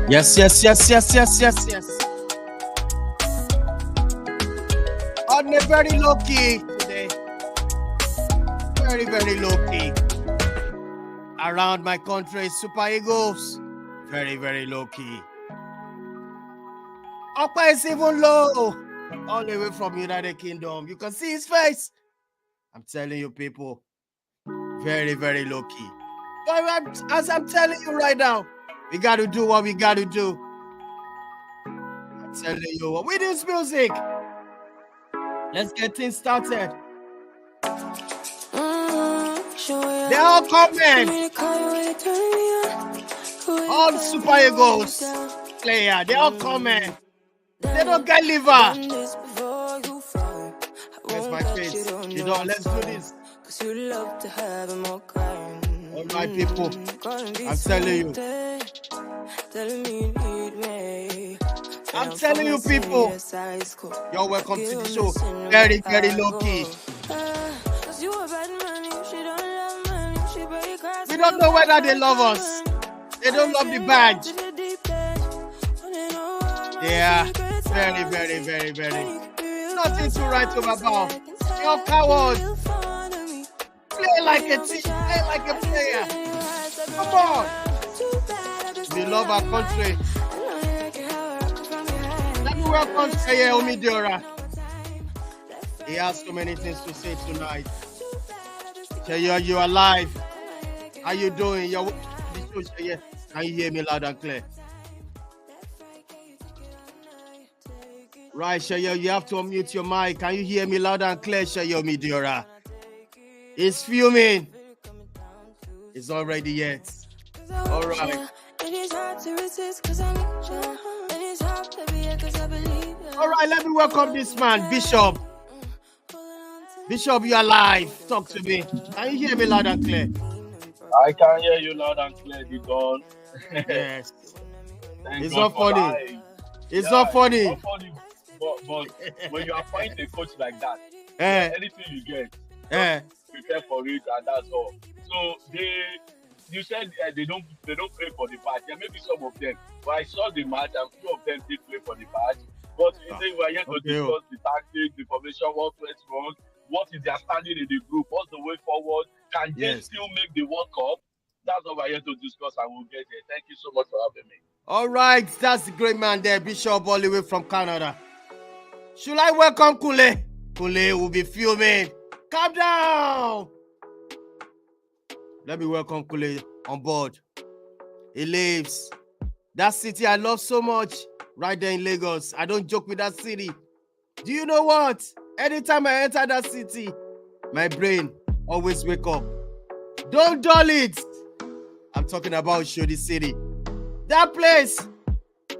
Yes. On a very low key today. Very low key. Around my country, Super Eagles. Very low key. Upper is even low. All the way from United Kingdom. You can see his face. I'm telling you, people. Very low key. But as I'm telling you right now, we got to do what we got to do. I'm telling you, what with this music, let's get things started. They're all coming. All Super Eagles player, they're all coming. They don't get liver. Where's my face? You know, let's do this. All right, people. I'm telling you. I'm telling you, people. You're welcome to the show. Very low key. We don't know whether they love us. They don't love the badge. Yeah, very. Nothing to write home about. You're cowards. Play like a team. Play like a player. Come on. We love our country. Let me welcome Seye Omidora. He has so many things to say tonight. Seye, you are alive. How you doing? You're Seye. Can you hear me loud and clear? Right, Seye, you have to unmute your mic. Can you hear me loud and clear, Seye Omidora? It's fuming. It's not ready yet. All right. All right, let me welcome this man, Bishop. Bishop, you're alive. Talk to me. Can you hear me loud and clear? I can hear you loud and clear, Didon. Yes. It's not funny. It's not funny. It's not funny. But when you appoint a coach like that, anything you get, prepare for it, and that's all. So you said they don't play for the badge. There may be some of them, but I saw the match and few of them did play for the badge. But we are yet to discuss the tactics, the formation, what went wrong, what is their standing in the group, what's the way forward, can they still make the World Cup? That's what we're here to discuss, and we'll get there. Thank you so much for having me. All right, that's the great man there, Bishop, all the way from Canada. Should I welcome Kule? Kule will be filming. Calm down. Let me welcome Kule on board. He lives. That city I love so much, right there in Lagos. I don't joke with that city. Do you know what? Anytime I enter that city, my brain always wake up. Don't dull it. I'm talking about Shodi City. That place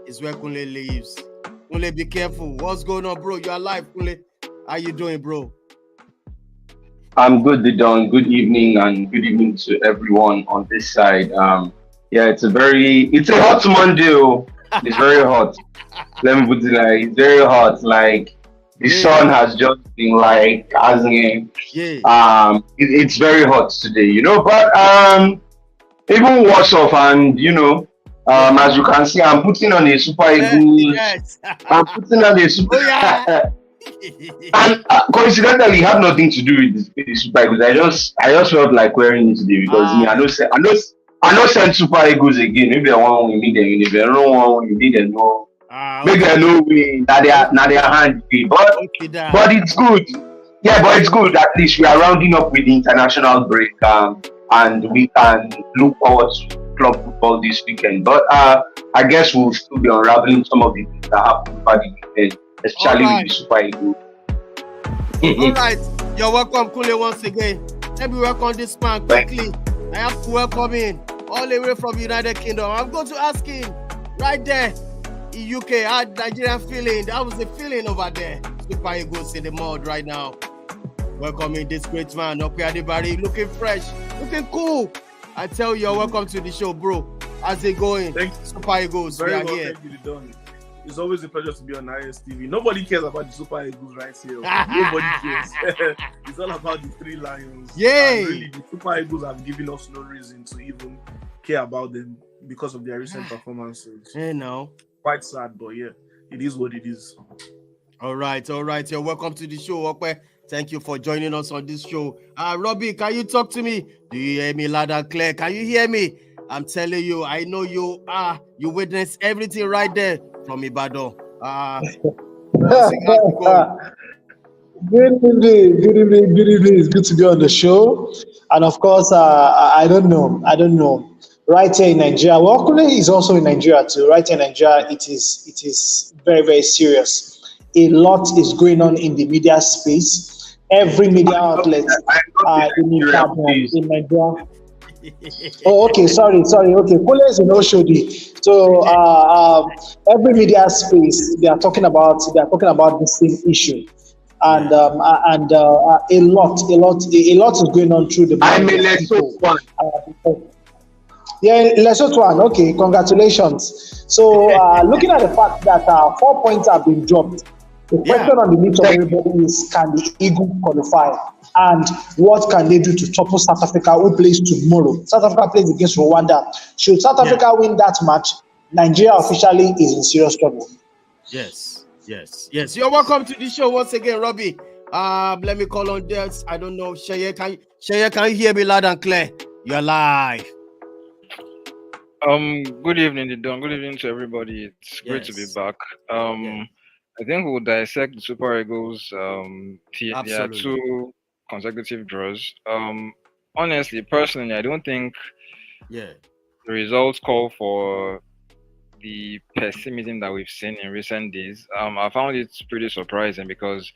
is where Kule lives. Kule, be careful. What's going on, bro? You're alive, Kule. How you doing, bro? I'm good, Didon. Good evening, and good evening to everyone on this side. It's a hot Monday. It's very hot. Let me put it like it's very hot. Like the sun has just been like it's very hot today, But even worse off, and as you can see, I'm putting on a Super Eagles. Yes. I'm putting on a Super. And coincidentally, it had nothing to do with the Super Eagles. I just felt like wearing it today because I don't send Super Eagles again. Maybe I want to meet them. If they don't want to meet them, no. Maybe I know we that they are hand. But it's good. Yeah, but it's good. At least we are rounding up with the international break, and we can look forward to club football this weekend. But I guess we'll still be unraveling some of the things that happened over the weekend, especially with the Super Eagles. All right, you're welcome, Kule, once again. Let me welcome this man quickly. I have to welcome him all the way from United Kingdom. I'm going to ask him right there in UK how Nigerian feeling. That was the feeling over there. Super Eagles in the mud right now. Welcoming this great man, Ope Adebari, looking fresh, looking cool. I tell you, welcome to the show, bro. How's it going? Thanks. Super Eagles, Very we are well, here. thank you, Don. It's always a pleasure to be on ISTV. Nobody cares about the Super Eagles right here. Nobody cares. It's all about the three Lions. Yay! And really, the Super Eagles have given us no reason to even care about them because of their recent performances. No. Quite sad, but yeah, it is what it is. All right. You're welcome to the show, Okwe. Thank you for joining us on this show. Robbie, can you talk to me? Do you hear me loud and clear? Can you hear me? I'm telling you, I know you are. You witness everything right there from Ibadan. Good evening. It's good to be on the show. And of course, I don't know. Right here in Nigeria, well, Kule is also in Nigeria too. Right here in Nigeria, it is very, very serious. A lot is going on in the media space. Every media outlet in Nigeria. Oh, okay, sorry. Okay, Kule is in Oshodi. So every media space they are talking about the same issue. And a lot is going on through the mind of people. Yeah, Lesotho one. Okay, congratulations. So, looking at the fact that 4 points have been dropped, the question on the lips of everybody is: can the Eagles qualify? And what can they do to topple South Africa, who plays tomorrow? South Africa plays against Rwanda. Should South Africa win that match, Nigeria officially is in serious trouble. Yes. You're welcome to the show once again, Robbie. Let me call on this. I don't know, Sheye. Can you hear me loud and clear? You're live. Good evening, Didon. Good evening to everybody. It's great to be back. I think we'll dissect the Super Eagles. There are 2 consecutive draws. Honestly, personally, I don't think the results call for the pessimism that we've seen in recent days. I found it pretty surprising because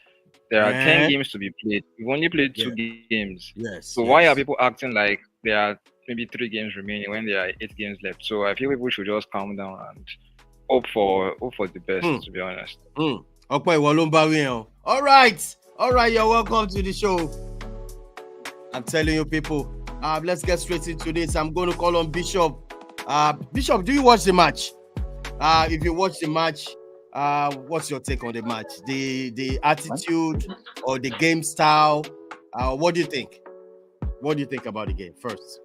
there are 10 games to be played. We've only played 2 games. So why are people acting like there are maybe 3 games remaining when there are 8 games left? So I feel people should just calm down and hope for the best, to be honest. All right, you're welcome to the show. I'm telling you, people, let's get straight into this. I'm going to call on Bishop. Bishop, do you watch the match? If you watch the match, what's your take on the match? The attitude or the game style? What do you think? What do you think about the game first?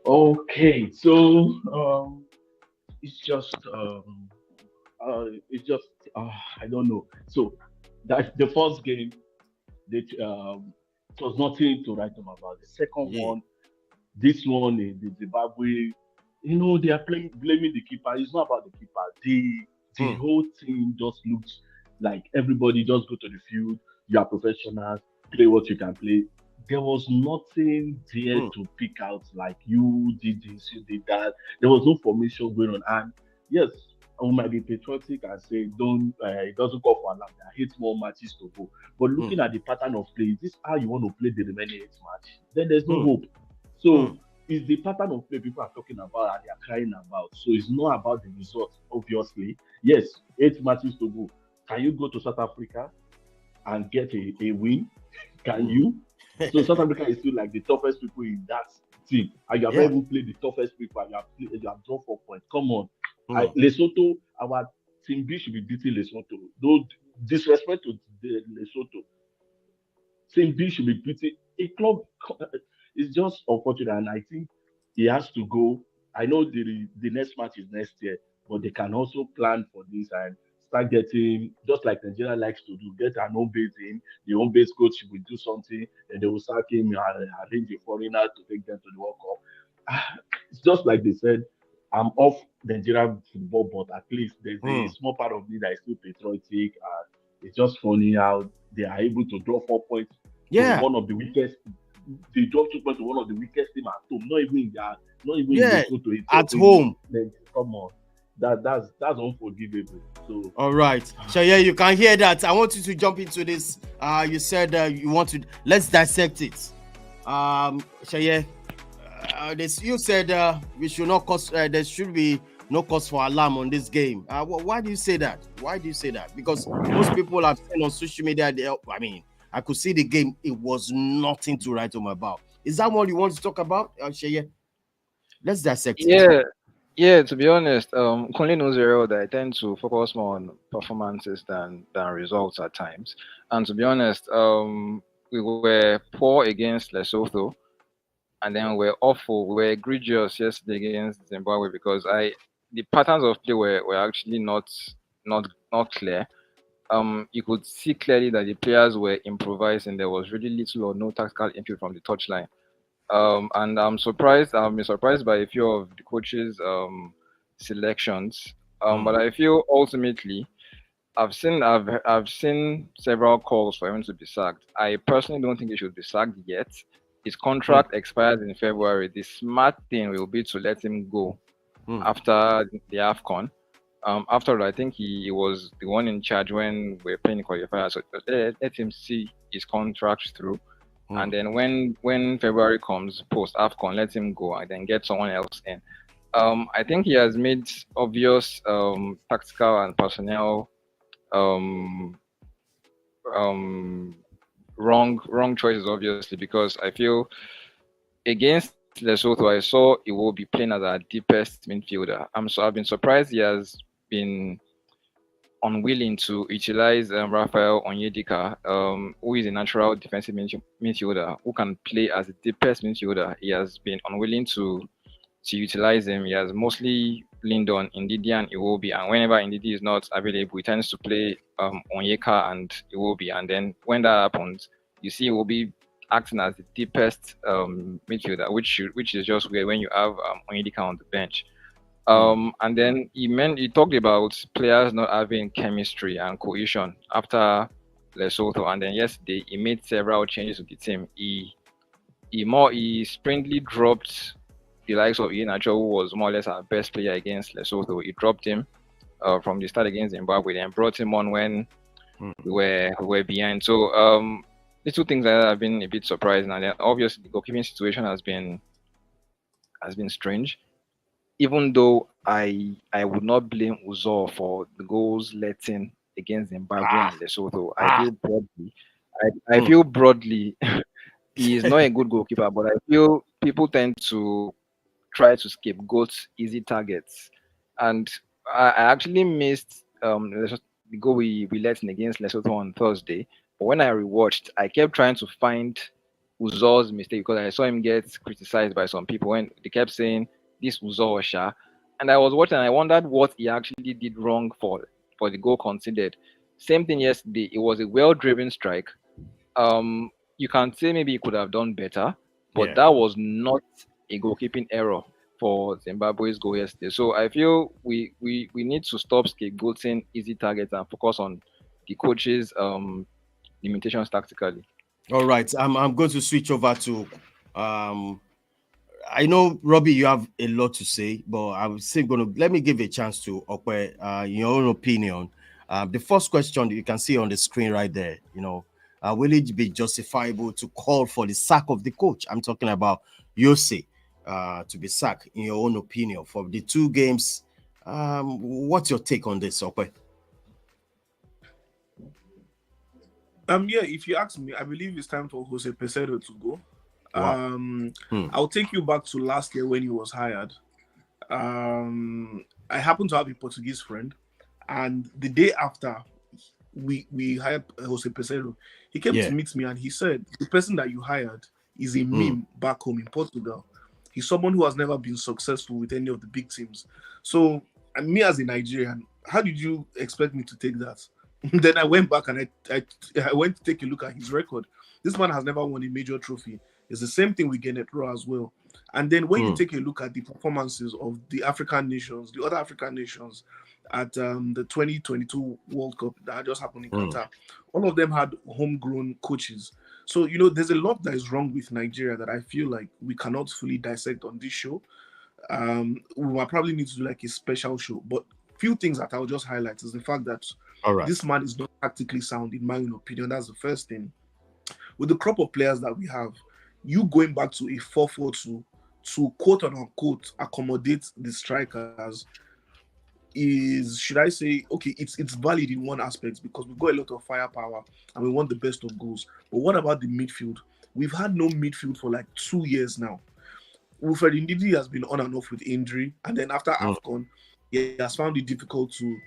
Okay, so it's just I don't know. So that the first game, it was nothing to write home about. The second one, this one, the Zimbabwe, they are blaming the keeper. It's not about the keeper. The whole team just looks like everybody just go to the field. You are professionals, play what you can play. There was nothing there to pick out, like you did this, you did that. There was no formation going on. And yes, I might be patriotic and say, it doesn't call for alarm. There are 8 more matches to go. But looking at the pattern of play, is this how you want to play the remaining 8 matches? Then there's no hope. So it's the pattern of play people are talking about and they are crying about. So it's not about the result, obviously. Yes, 8 matches to go. Can you go to South Africa and get a win? Can you? So South Africa is still like the toughest people in that team. And you have not even played the toughest people and you have drawn 4 points. Come on. Lesotho, our team B should be beating Lesotho. No disrespect to the Lesotho. Team B should be beating a club. It's just unfortunate, and I think he has to go. I know the next match is next year, but they can also plan for this and start getting, just like Nigeria likes to do, get an home base in. The home base coach will do something, and they will sack him and arrange a foreigner to take them to the World Cup. It's just like they said, I'm off Nigerian football, but at least there's a small part of me that is still patriotic. It's just funny how they are able to draw 4 points to one of the weakest. They dropped 2 points to one of the weakest team at home. Not even in the at home. Then, come on, that's unforgivable. So all right, Sheye, you can hear that. I want you to jump into this. You said you want to. Let's dissect it. Sheye, you said we should not cause. There should be no cause for alarm on this game. Why do you say that? Because most people have seen on social media. I could see the game. It was nothing to write home about. Is that what you want to talk about, Sheye? Let's dissect it. Yeah, to be honest, Kunle knows very well that I tend to focus more on performances than results at times. And to be honest, we were poor against Lesotho, and then we're awful. We were egregious yesterday against Zimbabwe because I the patterns of play were actually not clear. You could see clearly that the players were improvising. There was really little or no tactical input from the touchline. And I'm surprised. I've been surprised by a few of the coaches' selections. But I feel ultimately, I've seen several calls for him to be sacked. I personally don't think he should be sacked yet. His contract expires in February. The smart thing will be to let him go after the AFCON. After all, I think he was the one in charge when we were playing the qualifiers. So let him see his contract through. And then when February comes post AFCON, let him go and then get someone else in. I think he has made obvious tactical and personnel um, wrong choices, obviously, because I feel against Lesotho, I saw he will be playing as our deepest midfielder. I've been surprised he has been unwilling to utilize Rafael Onyedika, who is a natural defensive midfielder who can play as a deepest midfielder. He has been unwilling to utilize him. He has mostly leaned on Ndidi and Iwobi, and whenever Ndidi is not available, he tends to play Onyeka and Iwobi. And then when that happens, you see Iwobi acting as the deepest midfielder, which is just weird when you have Onyedika on the bench. And then he talked about players not having chemistry and cohesion after Lesotho. And then yesterday he made several changes to the team. He sprintly dropped the likes of Iheanacho, who was more or less our best player against Lesotho. He dropped him from the start against Zimbabwe, then brought him on when we were behind. So the two things that have been a bit surprising, and then obviously the goalkeeping situation has been strange. Even though I would not blame Uzor for the goals let in against Zimbabwe and Lesotho. I feel broadly he is not a good goalkeeper, but I feel people tend to try to scapegoat easy targets. And I actually missed the goal we let in against Lesotho on Thursday. But when I rewatched, I kept trying to find Uzor's mistake because I saw him get criticized by some people when they kept saying this Uzor Osha. And I was watching and I wondered what he actually did wrong for the goal conceded. Same thing yesterday. It was a well-driven strike. You can say maybe he could have done better, but that was not a goalkeeping error for Zimbabwe's goal yesterday. So I feel we need to stop scapegoating easy targets and focus on the coach's limitations tactically. All right, I'm going to switch over to I know, Robbie, you have a lot to say, but I'm still going to let me give a chance to Okwe, your own opinion. The first question you can see on the screen right there, will it be justifiable to call for the sack of the coach? I'm talking about Yose to be sacked, in your own opinion, for the two games. What's your take on this, Okwe? Yeah, if you ask me, I believe it's time for Jose Peseiro to go. Wow. I'll take you back to last year when he was hired. I happen to have a Portuguese friend, and the day after we hired Jose Peseiro, he came to meet me and he said, the person that you hired is a meme back home in Portugal. He's someone who has never been successful with any of the big teams. So, and me as a Nigerian, how did you expect me to take that? Then I went back and I went to take a look at his record. This man has never won a major trophy. It's the same thing with Gennett Rowe as well. And then when you take a look at the performances of the African nations, the other African nations at the 2022 World Cup that just happened in Qatar, all of them had homegrown coaches. So, there's a lot that is wrong with Nigeria that I feel like we cannot fully dissect on this show. We will probably need to do like a special show. But few things that I'll just highlight is the fact that this man is not tactically sound, in my own opinion. That's the first thing. With the crop of players that we have, you going back to a 4-4-2 to quote unquote accommodate the strikers is, should I say, okay, it's valid in one aspect because we've got a lot of firepower and we want the best of goals. But what about the midfield? We've had no midfield for like 2 years now. Wilfred Ndidi has been on and off with injury, and then after AFCON, he has found it difficult to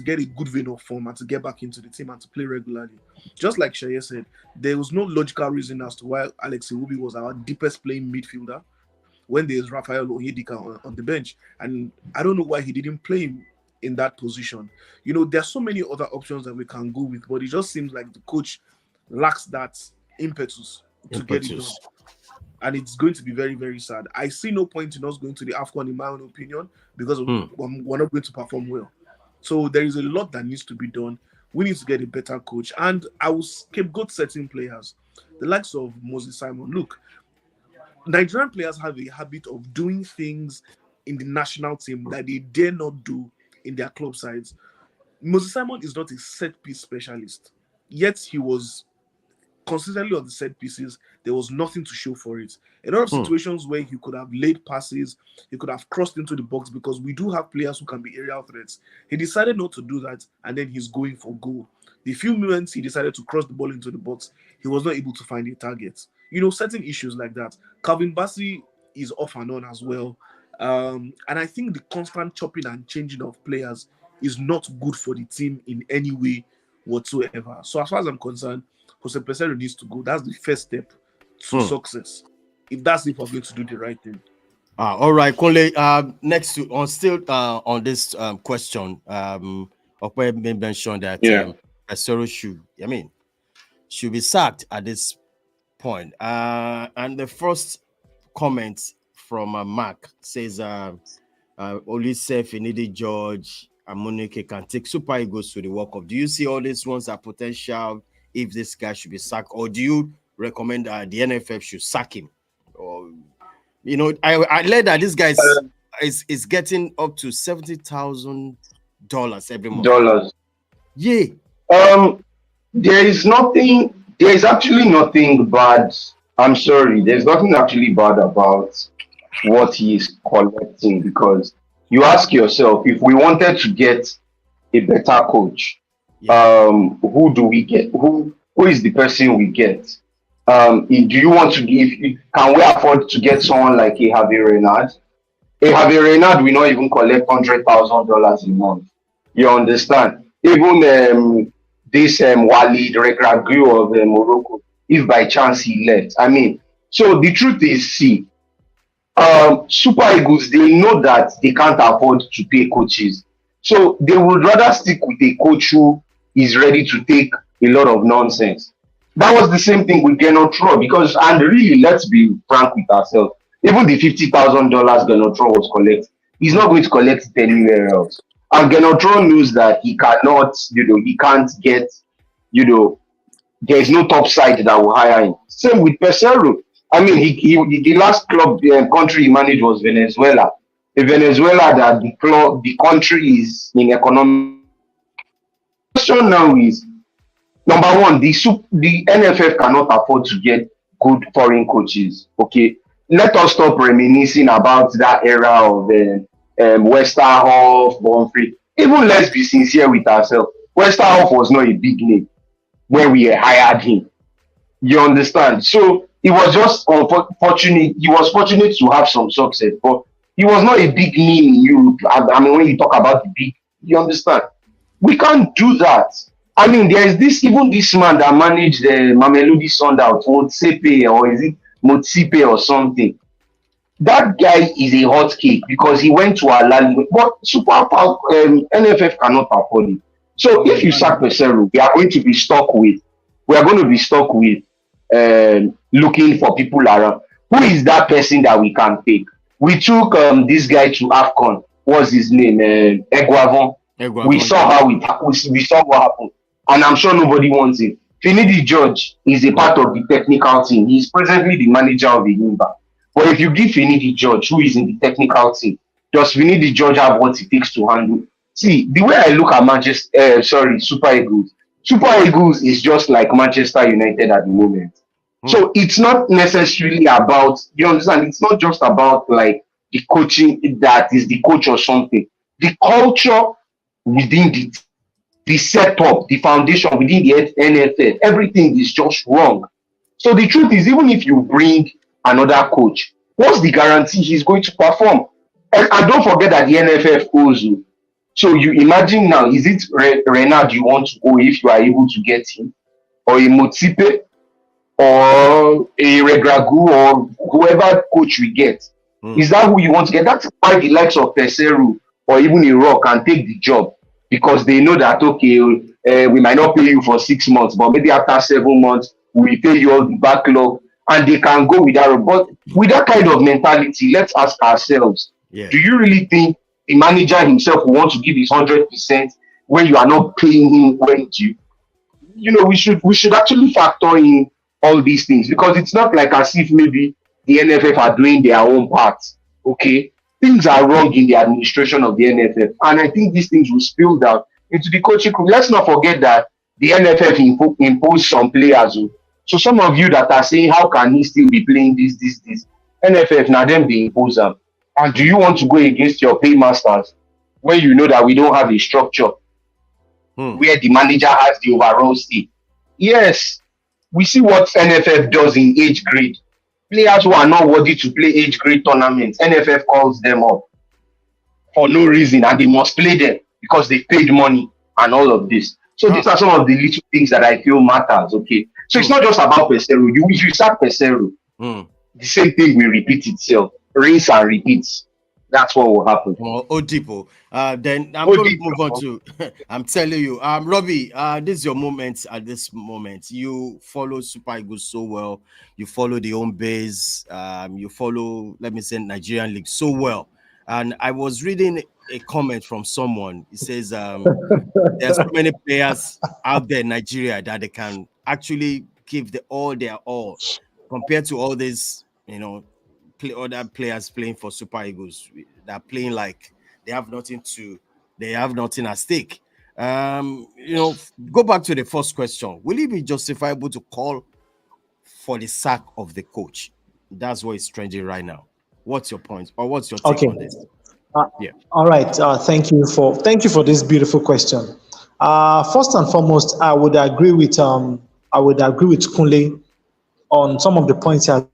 get a good vein of form and to get back into the team and to play regularly. Just like Sheye said, there was no logical reason as to why Alex Iwobi was our deepest playing midfielder when there's Rafael Onyedika on the bench. And I don't know why he didn't play him in that position. You know, there's so many other options that we can go with, but it just seems like the coach lacks that impetus to get it done. And it's going to be very, very sad. I see no point in us going to the AFCON, in my own opinion, because we're not going to perform well. So there is a lot that needs to be done. We need to get a better coach. And I will scapegoat certain players, the likes of Moses Simon. Look, Nigerian players have a habit of doing things in the national team that they dare not do in their club sides. Moses Simon is not a set-piece specialist, yet he was consistently on the set pieces. There was nothing to show for it. A lot of situations where he could have laid passes, he could have crossed into the box, because we do have players who can be aerial threats. He decided not to do that, and then he's going for goal. The few moments he decided to cross the ball into the box, he was not able to find a target. You know, certain issues like that. Calvin Bassey is off and on as well. And I think the constant chopping and changing of players is not good for the team in any way whatsoever. So as far as I'm concerned, Jose Peseiro needs to go. That's the first step to success. If that's if we're going to do the right thing. All right, Kunle. Next to on this question, Okwe mentioned that Peseiro should be sacked at this point. And the first comment from Mark says, Olise, Finidi George, and Monike can take Super Eagles to the World Cup. Do you see all these ones are potential if this guy should be sacked, or do you recommend the NFF should sack him? Or, you know, I learned that this guy is getting up to $70,000 every month. Yeah. There is actually nothing bad. I'm sorry, there's nothing actually bad about what he is collecting, because you ask yourself, if we wanted to get a better coach, who do we get? Who is the person we get? Do you want to give? Can we afford to get someone like a Javier Renard? A Javier Renard will not even collect $100,000 a month. You understand? Even this Walid Regragui of Morocco, if by chance he left. I mean, so the truth is, see, Super Eagles, they know that they can't afford to pay coaches. So they would rather stick with a coach who is ready to take a lot of nonsense. That was the same thing with Gernot Rohr, because, and really, let's be frank with ourselves, even the $50,000 Gernot Rohr was collecting, he's not going to collect it anywhere else. And Gernot Rohr knows that he cannot, he can't get, there is no top side that will hire him. Same with Peseiro. I mean, the last country he managed was Venezuela. Venezuela, that the country is in economic. The question now is, number one, the NFF cannot afford to get good foreign coaches. Okay, let us stop reminiscing about that era of Westerhoff, Bonfrey. Even let's be sincere with ourselves. Westerhoff was not a big name when we hired him. You understand? So it was just unfortunate. He was fortunate to have some success, but he was not a big name in Europe. I mean, when you talk about the big, you understand? We can't do that. I mean, there is this man that managed the Mamelodi Sundowns, Motsepe, or is it Motsipe or something? That guy is a hot cake because he went to Alali, but NFF cannot afford it. So if you sack Peseiro, we are going to be stuck with looking for people around. Who is that person that we can take? We took this guy to AFCON. What's his name? Eguavon. We saw we saw what happened, and I'm sure nobody wants him. Finidi George is a part of the technical team. He's presently the manager of the Yimba. But if you give Finidi George, who is in the technical team, does Finidi George have what it takes to handle? See, the way I look at Super Eagles. Super Eagles is just like Manchester United at the moment. So it's not necessarily about, you understand, it's not just about like the coaching that is the coach or something. The culture within the setup, the foundation within the NFL, everything is just wrong. So the truth is, even if you bring another coach, what's the guarantee he's going to perform? And don't forget that the NFF owes you. So you imagine now, is it Renard you want to go if you are able to get him? Or a Motipe? Or a Regragu? Or whoever coach we get? Is that who you want to get? That's why the likes of Peseru or even a Rock can take the job. Because they know that, okay, we might not pay you for 6 months, but maybe after 7 months, we pay you all the backlog. And they can go with that. But with that kind of mentality, let's ask ourselves, do you really think the manager himself will want to give his 100% when you are not paying him when due? You know, we should actually factor in all these things, because it's not like as if maybe the NFF are doing their own part. Okay, things are wrong in the administration of the NFF, and I think these things will spill down into the coaching crew. Let's not forget that the NFF imposed some players. So some of you that are saying, how can he still be playing this? NFF, now them they impose them. And do you want to go against your paymasters when you know that we don't have a structure where the manager has the overall say? Yes, we see what NFF does in age grade. Players who are not worthy to play age grade tournaments, NFF calls them up for no reason, and they must play them because they paid money and all of this. So these are some of the little things that I feel matters, okay? So it's not just about Peseru. If you start Peseru, the same thing will repeat itself. Rinse and repeat. That's what will happen. Odipo. Then I'm going to move on to, I'm telling you, Robbie, this is your moment at this moment. You follow Super Eagles so well. You follow the home base. You follow, let me say, Nigerian League so well. And I was reading a comment from someone. It says there's so many players out there in Nigeria that they can actually give their all compared to all these, you know, other players playing for Super Eagles that are playing like they have nothing at stake. You know, go back to the first question. Will it be justifiable to call for the sack of the coach? That's what is trending right now. What's your point, or what's your take on this? All right. Thank you for this beautiful question. First and foremost, I would agree with Kunle on some of the points he has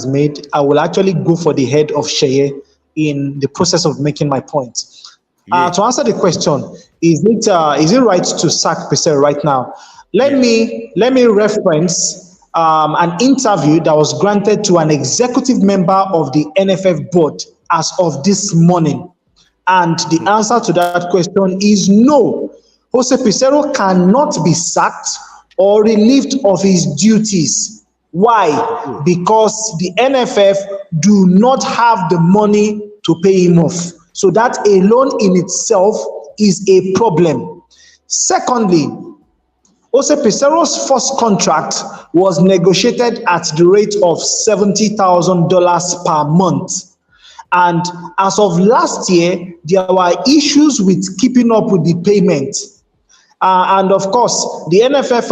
made. I will actually go for the head of Sheye in the process of making my point. To answer the question, is it right to sack Peseru right now? Let me reference an interview that was granted to an executive member of the NFF board as of this morning. And the answer to that question is no. Jose Peseru cannot be sacked or relieved of his duties. Why? Because the NFF do not have the money to pay him off. So that alone in itself is a problem. Secondly, Jose Peseru's first contract was negotiated at the rate of $70,000 per month. And as of last year, there were issues with keeping up with the payment. And of course, the NFF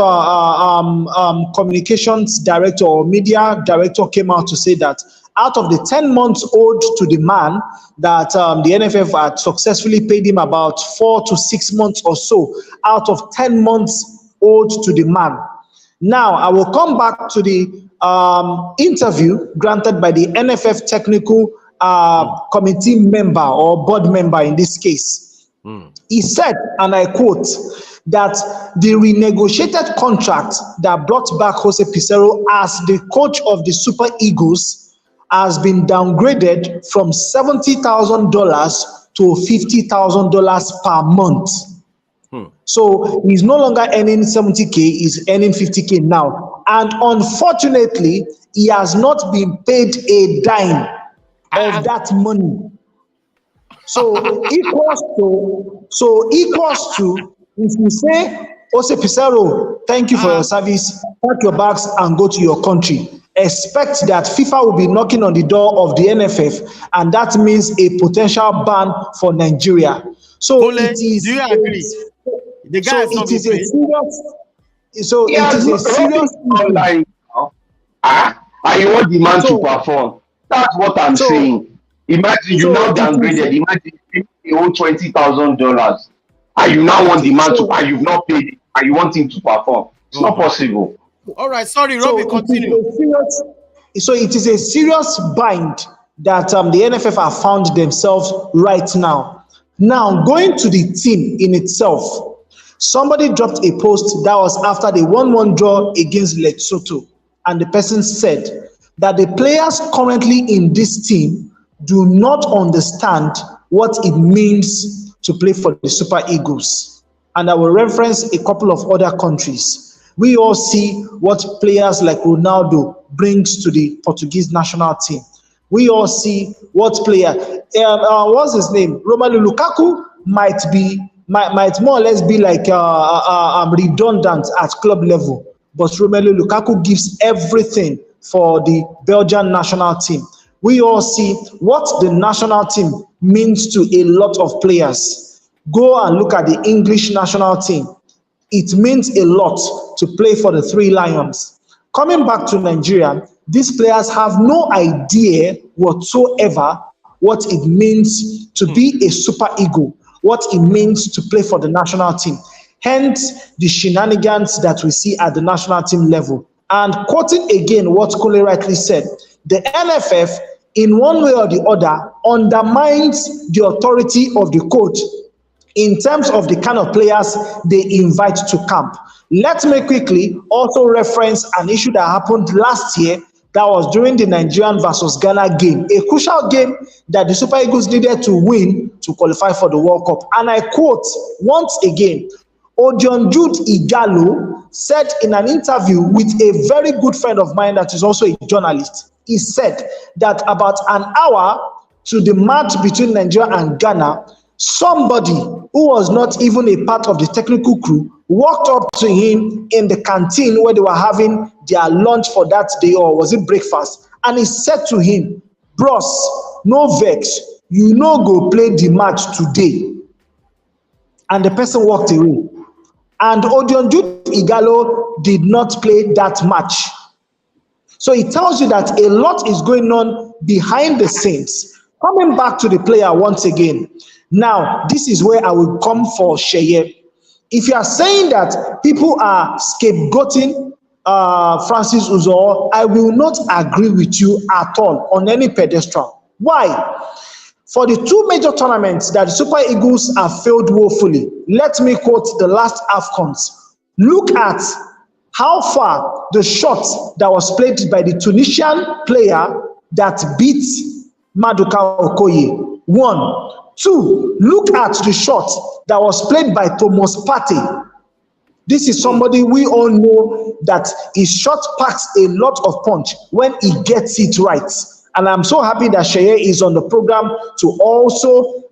communications director or media director came out to say that out of the 10 months owed to the man, that the NFF had successfully paid him about 4 to 6 months or so out of 10 months owed to the man. Now, I will come back to the interview granted by the NFF technical committee member or board member in this case. He said, and I quote, that the renegotiated contract that brought back Jose Peseru as the coach of the Super Eagles has been downgraded from $70,000 to $50,000 per month. So he's no longer earning 70K, he's earning 50K now. And unfortunately, he has not been paid a dime of that money. So equals to if you say, Jose Peseru, thank you for your service, pack your bags and go to your country. Expect that FIFA will be knocking on the door of the NFF, and that means a potential ban for Nigeria. So Ole, it is. Do you agree? The guy so it is a serious. So it is a serious. And you want the man to perform. That's what I'm saying. Imagine you now downgraded. Imagine you owe $20,000. And you now want the man to, and you've not paid it, and you want him to perform. It's not possible. All right, sorry, Robbie, continue. So it is a serious bind that the NFF have found themselves right now. Now, going to the team in itself, somebody dropped a post that was after the 1-1 draw against Lesotho, and the person said that the players currently in this team do not understand what it means to play for the Super Eagles. And I will reference a couple of other countries. We all see what players like Ronaldo brings to the Portuguese national team. We all see what player, what's his name? Romelu Lukaku might more or less be like redundant at club level, but Romelu Lukaku gives everything for the Belgian national team. We all see what the national team means to a lot of players. Go and look at the English national team. It means a lot to play for the Three Lions. Coming back to Nigeria, these players have no idea whatsoever what it means to be a Super Eagle, what it means to play for the national team. Hence, the shenanigans that we see at the national team level. And quoting again what Kule rightly said, the NFF, in one way or the other, undermines the authority of the coach in terms of the kind of players they invite to camp. Let me quickly also reference an issue that happened last year, that was during the Nigerian versus Ghana game, a crucial game that the Super Eagles needed to win to qualify for the World Cup. And I quote once again, Odionjude Igalo said in an interview with a very good friend of mine that is also a journalist, he said that about an hour to the match between Nigeria and Ghana, somebody who was not even a part of the technical crew walked up to him in the canteen where they were having their lunch for that day, or was it breakfast, and he said to him, "Bros, no vex, you no go play the match today." And the person walked away. And Odionjude Igalo did not play that match. So it tells you that a lot is going on behind the scenes. Coming back to the player once again. Now, this is where I will come for Sheye. If you are saying that people are scapegoating Francis Uzoho, I will not agree with you at all on any pedestal. Why? For the two major tournaments that the Super Eagles have failed woefully, let me quote the last AFCONs. Look at how far the shot that was played by the Tunisian player that beat Maduka Okoye. 1. 2, look at the shot that was played by Thomas Partey. This is somebody we all know that his shot packs a lot of punch when he gets it right. And I'm so happy that Sheye is on the program to also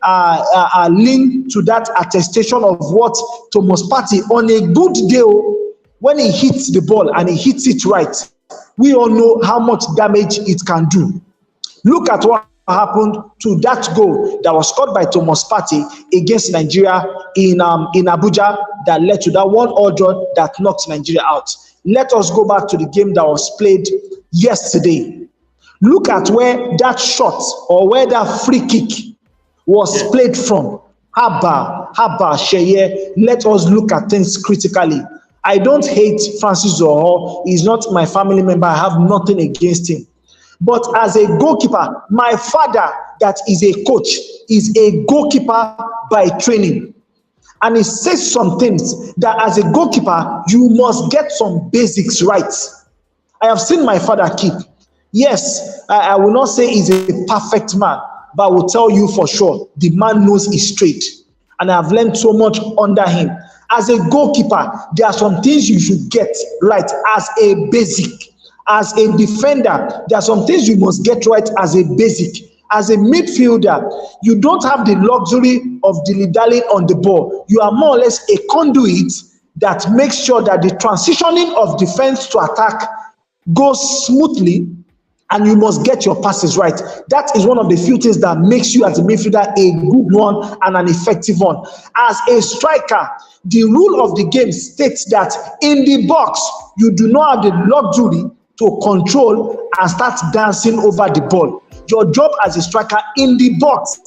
link to that attestation of what Thomas Partey, on a good day, when he hits the ball and he hits it right, we all know how much damage it can do. Look at what happened to that goal that was scored by Thomas Partey against Nigeria in Abuja that led to that 1-1 draw that knocked Nigeria out. Let us go back to the game that was played yesterday. Look at where that shot or where that free kick was played from. Haba, Sheye, let us look at things critically. I don't hate Francis Uzoho. He's not my family member. I have nothing against him. But as a goalkeeper, my father, that is a coach, is a goalkeeper by training. And he says some things that as a goalkeeper, you must get some basics right. I have seen my father keep. Yes, I will not say he's a perfect man, but I will tell you for sure, the man knows his straight. And I've learned so much under him. As a goalkeeper, there are some things you should get right as a basic. As a defender, there are some things you must get right as a basic. As a midfielder, you don't have the luxury of dilly-dallying on the ball. You are more or less a conduit that makes sure that the transitioning of defense to attack goes smoothly, and you must get your passes right. That is one of the few things that makes you as a midfielder a good one and an effective one. As a striker, the rule of the game states that in the box, you do not have the luxury to control and start dancing over the ball. Your job as a striker in the box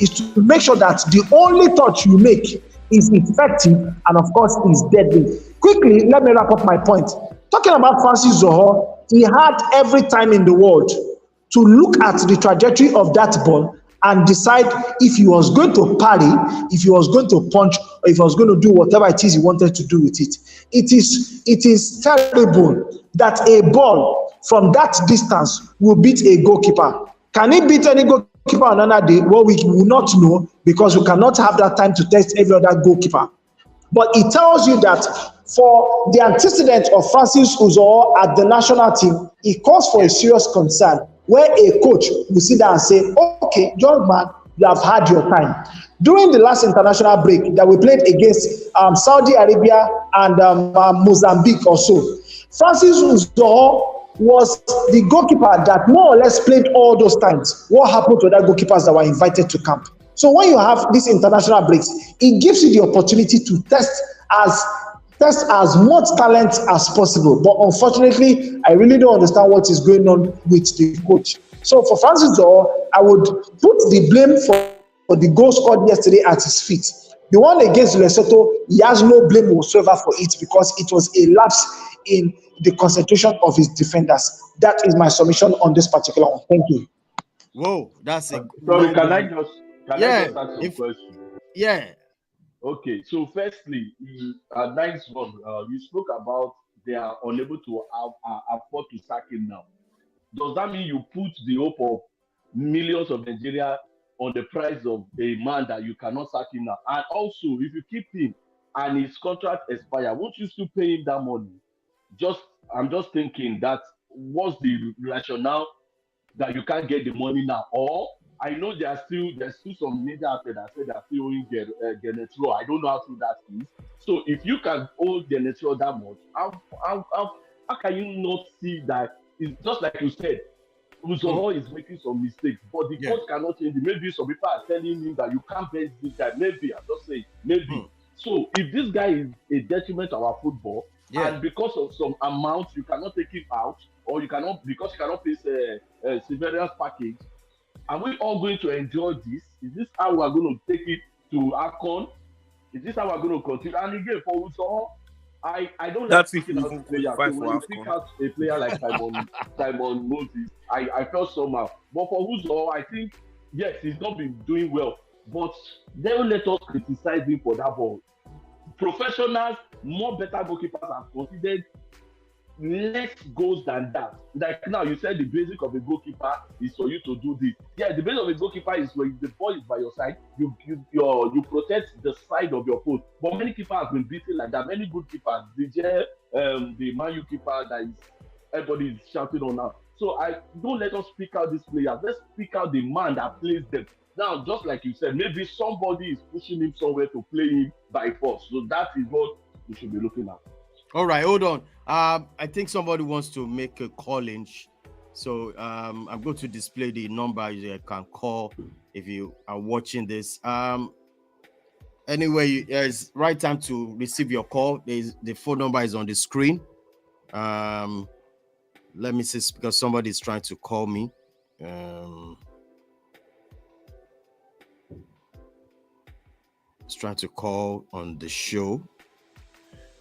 is to make sure that the only touch you make is effective and, of course, is deadly. Quickly, let me wrap up my point. Talking about Francis Uzoho, he had every time in the world to look at the trajectory of that ball and decide if he was going to parry, if he was going to punch, or if he was going to do whatever it is he wanted to do with it. It is terrible that a ball from that distance will beat a goalkeeper. Can it beat any goalkeeper on another day? Well, we will not know because we cannot have that time to test every other goalkeeper. But it tells you that for the antecedent of Francis Uzoho at the national team, it calls for a serious concern where a coach will sit down and say, okay, young man, you have had your time. During the last international break that we played against Saudi Arabia and Mozambique or so, Francis Uzoho was the goalkeeper that more or less played all those times. What happened to other goalkeepers that were invited to camp? So when you have these international breaks, it gives you the opportunity to test as much talent as possible. But unfortunately, I really don't understand what is going on with the coach. So for Francis Uzoho, I would put the blame for the goal scored yesterday at his feet. The one against Lesotho, he has no blame whatsoever for it because it was a lapse in the concentration of his defenders. That is my submission on this particular one. Thank you. Whoa, that's a sorry. Can I just ask some questions? Yeah. Okay, so firstly, nice one. You spoke about they are unable to afford to sack him now. Does that mean you put the hope of millions of Nigeria on the price of a man that you cannot sack him now? And also, if you keep him and his contract expire, won't you still pay him that money? I'm just thinking that what's the rationale that you can't get the money now? Or I know there's still some media out there that say they're still owing Genetro. I don't know how true that is. So if you can owe Genetro that much, how can you not see that? It's just like you said, Uzoho is making some mistakes, but the coach cannot change it. Maybe some people are telling him that you can't bench this guy. Maybe, I'm just saying, maybe. So if this guy is a detriment to our football, and because of some amount you cannot take him out, or you cannot because you cannot pay a severance package, are we all going to enjoy this? Is this how we're going to take it to ACON? Is this how we're going to continue? And again, for Uzoho, I don't like picking out a player. So when you pick out a player like Simon Moses, I felt somehow. But for Uzoho, I think, yes, he's not been doing well. But don't let us criticize him for that ball. Professionals, more better goalkeepers have considered less goals than that. Like now, you said the basic of a goalkeeper is for you to do this. Yeah, the basic of a goalkeeper is when the ball is by your side, you protect the side of your foot. But many keepers have been beaten like that. Many good keepers, the Man U keeper that is everybody is shouting on now. So don't let us pick out these players. Let's pick out the man that plays them. Now, just like you said, maybe somebody is pushing him somewhere to play him by force. So that is what we should be looking at. All right, hold on. I think somebody wants to make a call in. So I'm going to display the number you can call if you are watching this. Anyway, it's right time to receive your call. The phone number is on the screen. Let me see, because somebody is trying to call me. It's trying to call on the show.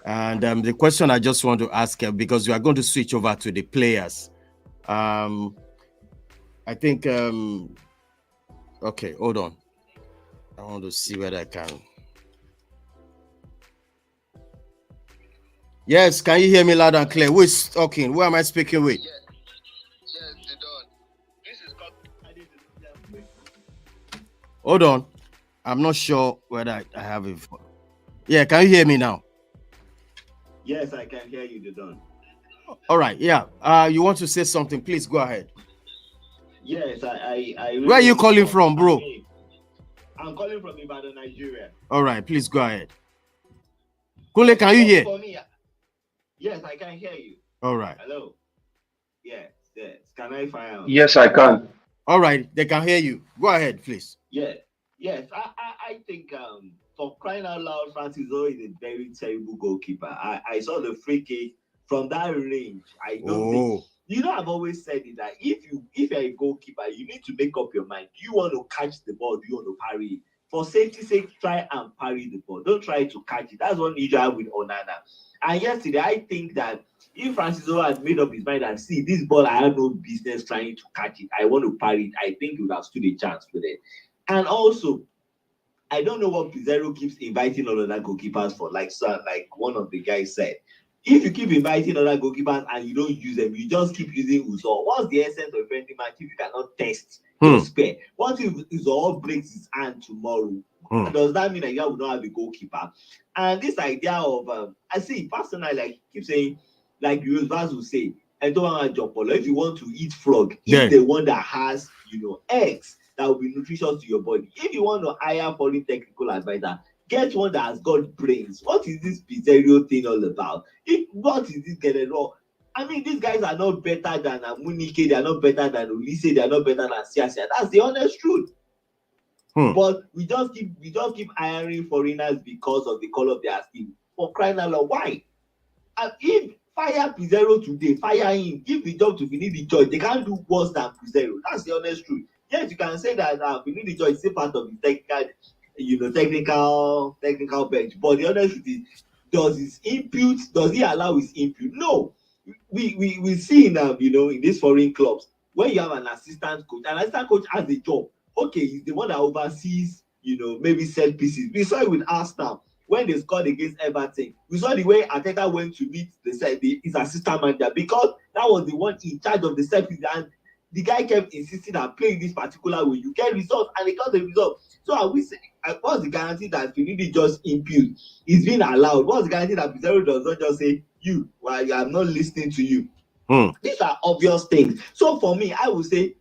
And the question I just want to ask, because you are going to switch over to the players. I think, okay, hold on. I want to see whether I can. Yes, can you hear me loud and clear? Who is talking? Who am I speaking with? Yes, this is hold on. I'm not sure whether I have it. Yeah, can you hear me now? Yes, I can hear you, Didon. All right, yeah. You want to say something? Please go ahead. Yes, I really. Where are you calling from, bro? I'm calling from Ibadan, Nigeria. All right, please go ahead. Kule, can you hear? For me, yes, I can hear you. All right. Hello. Yes. Can I find out? Yes, I can. All right, they can hear you. Go ahead, please. Yes. I think for crying out loud, Francis Uzoho is a very terrible goalkeeper. I saw the free kick from that range. I don't think. I've always said it that if you're a goalkeeper, you need to make up your mind. Do you want to catch the ball? Do you want to parry it? for safety's sake, try and parry the ball. Don't try to catch it. That's one issue I have with Onana. And yesterday, I think that if Francis had made up his mind and see this ball, I have no business trying to catch it, I want to parry it, I think he would have stood a chance with it. And also, I don't know what Pizarro keeps inviting other goalkeepers for. Like one of the guys said, if you keep inviting other goalkeepers and you don't use them, you just keep using Uzor. What's the essence of a friendly match if you cannot test your spare? What if Uzor breaks his hand tomorrow? Does that mean that you will not have a goalkeeper? And this idea of I see personally, like keep saying, like Vaz will say, I don't want to jump. If you want to eat frog, eat the one that has eggs that will be nutritious to your body. If you want to hire foreign technical advisor, get one that has got brains. What is this Pizarro thing all about? What is this getting wrong? I mean, these guys are not better than Munike, they are not better than Ulisse, they are not better than Siasia. That's the honest truth. But we just keep hiring foreigners because of the color of their skin. For crying out loud, why? And if fire Pizarro today, fire him, give the job to Finidi George, they can't do worse than Pizarro. That's the honest truth. Yes, you can say that Finidi George is still part of the technical bench. But the honest truth is, does he allow his input? No. We see in these foreign clubs, when you have an assistant coach has a job. Okay, he's the one that oversees, maybe set pieces. We saw it with Arsenal when they scored against Everton. We saw the way Arteta went to meet his assistant manager, because that was the one in charge of the set piece, and the guy kept insisting on playing this particular way. You get results, and they got the results. So are we saying, what's the guarantee that Finidi just impute is being allowed? What's the guarantee that Pizarro does not just say, I'm not listening to you? These are obvious things. So for me, I would say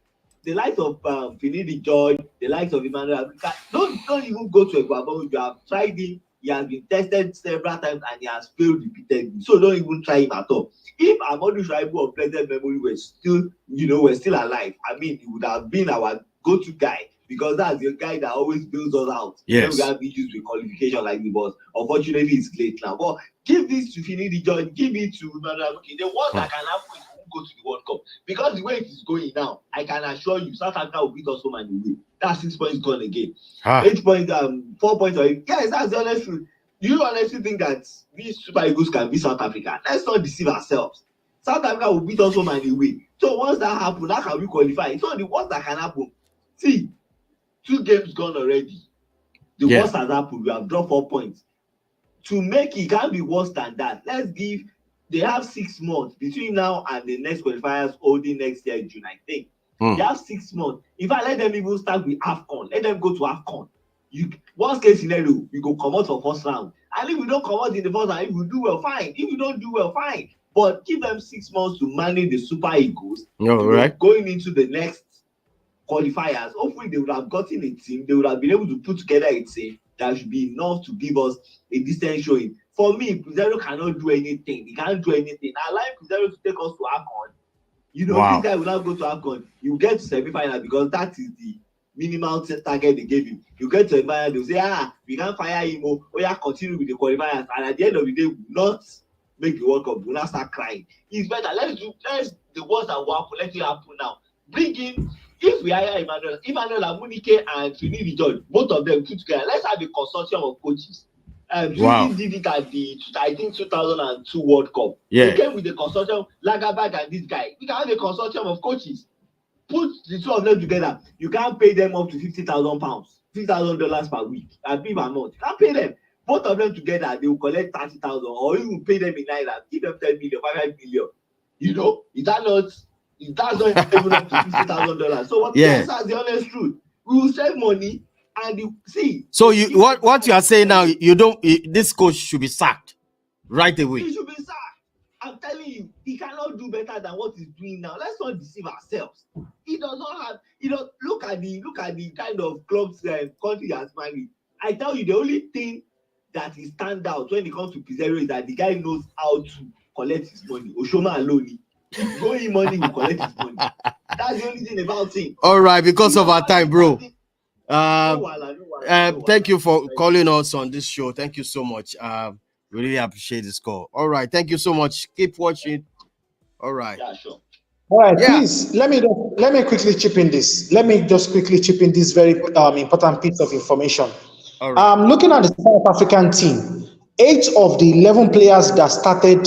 the likes of Finidi George, the likes of Emmanuel Africa, don't even go to Ecuador. You have tried him. He has been tested several times and he has failed repeatedly. So don't even try him at all. If Amadou Shaibu of present memory were still alive, I mean, he would have been our go-to guy, because that's the guy that always builds us out. Yes. We have issues with qualification like this, but unfortunately it's late now. But give this to Finidi George, give it to Emmanuel. The worst that can happen is we go to the World Cup. Because the way it is going now, I can assure you, South Africa will beat us home and away. That's 6 points gone again. 8 points, 4 points. Yes, that's the honest truth. Do you honestly think that these Super Eagles can beat South Africa? Let's not deceive ourselves. South Africa will beat us home and away. So once that happens, how can we qualify? It's not the worst that can happen. See, 2 games gone already. The worst has happened. We have dropped 4 points. To make it can't be worse than that. They have 6 months between now and the next qualifiers holding next year in June, I think. They have 6 months. In fact, let them even start with AFCON. Let them go to AFCON. Worst case scenario, we go come out for first round. And if we don't come out in the first round, if we do well, fine. If we don't do well, fine. But give them 6 months to manage the Super Eagles. Right. Going into the next qualifiers, hopefully they would have gotten a team. They would have been able to put together a team that should be enough to give us a decent showing. For me, Pizarro cannot do anything. He can't do anything. I like Pizarro to take us to AFCON. This guy will not go to AFCON. You get to semi-final because that is the minimal target they gave you. You get to a final, they'll say, we can't fire him, continue with the qualifiers. And at the end of the day, we will not make the World Cup. We will not start crying. It's better. Let's the worst that will happen. Let it happen now. Bring in, if we hire Emmanuel Amunike and Finidi George, both of them put together, let's have a consortium of coaches. Wow. Did it at the, I think, 2002 World Cup. They came with the consortium, Lagerbach and this guy. We can have a consortium of coaches. Put the 2 of them together. You can't pay them up to £50,000, $50,000 per week. Per month. You can't pay them. Both of them together, they will collect 30,000, or you will pay them in naira. Give them 10 million, 5 million. Is that not even up to $50,000? So that's the honest truth. We will save money. And see. So what you are saying now? This coach should be sacked right away. He should be sacked. I'm telling you, he cannot do better than what he's doing now. Let's not deceive ourselves. He does not have. Look at the kind of clubs country has managed. I tell you, the only thing that is stand out when it comes to Pizarro is that the guy knows how to collect his money. Oshoma alone, go in money, will collect his money. That's the only thing about him. All right, because of our time, bro. Thank you for calling us on this show. Thank you so much. We really appreciate this call. All right, thank you so much. Keep watching. All right. Yeah, sure. All right, please let me quickly chip in this. Let me just quickly chip in this very important piece of information. All right. Looking at the South African team, 8 of the 11 players that started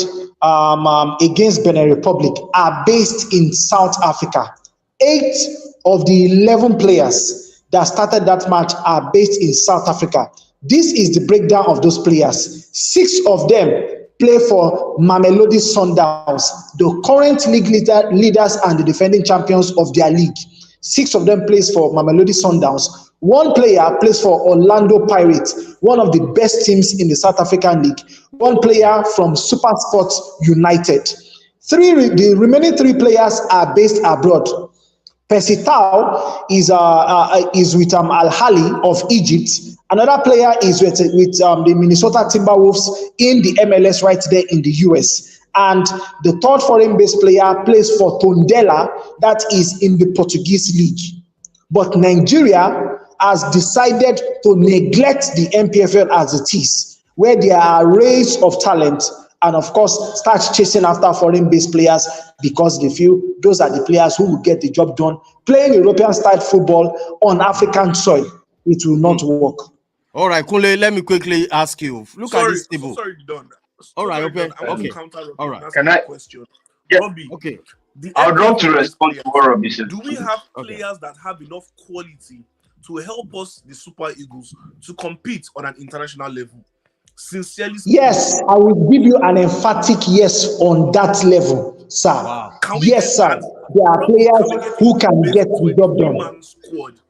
against Benin Republic are based in South Africa. 8 of the 11 players that started that match are based in South Africa. This is the breakdown of those players. 6 of them play for Mamelodi Sundowns, the current league leaders and the defending champions of their league. 6 of them plays for Mamelodi Sundowns. 1 player plays for Orlando Pirates, one of the best teams in the South African league. 1 player from Super Sports United. The remaining 3 players are based abroad. Percy Tau is with Al Ahly of Egypt. Another player is with the Minnesota Timberwolves in the MLS right there in the US. And the 3rd foreign-based player plays for Tondela, that is in the Portuguese league. But Nigeria has decided to neglect the MPFL as it is, where there are arrays of talent, and of course start chasing after foreign-based players because they feel those are the players who will get the job done. Playing European-style football on African soil, it will not work. All right, Kunle, let me quickly ask you. Look at this table. Sorry, Don. All right, okay. All right. Can I? Question. Yeah. Robbie, okay. I would love to respond to what Robbie said. Do we have players that have enough quality to help us, the Super Eagles, to compete on an international level? Sincerely speaking. Yes, I will give you an emphatic yes on that level, sir. Wow. Yes, sir. There are players who can get the job done. Squad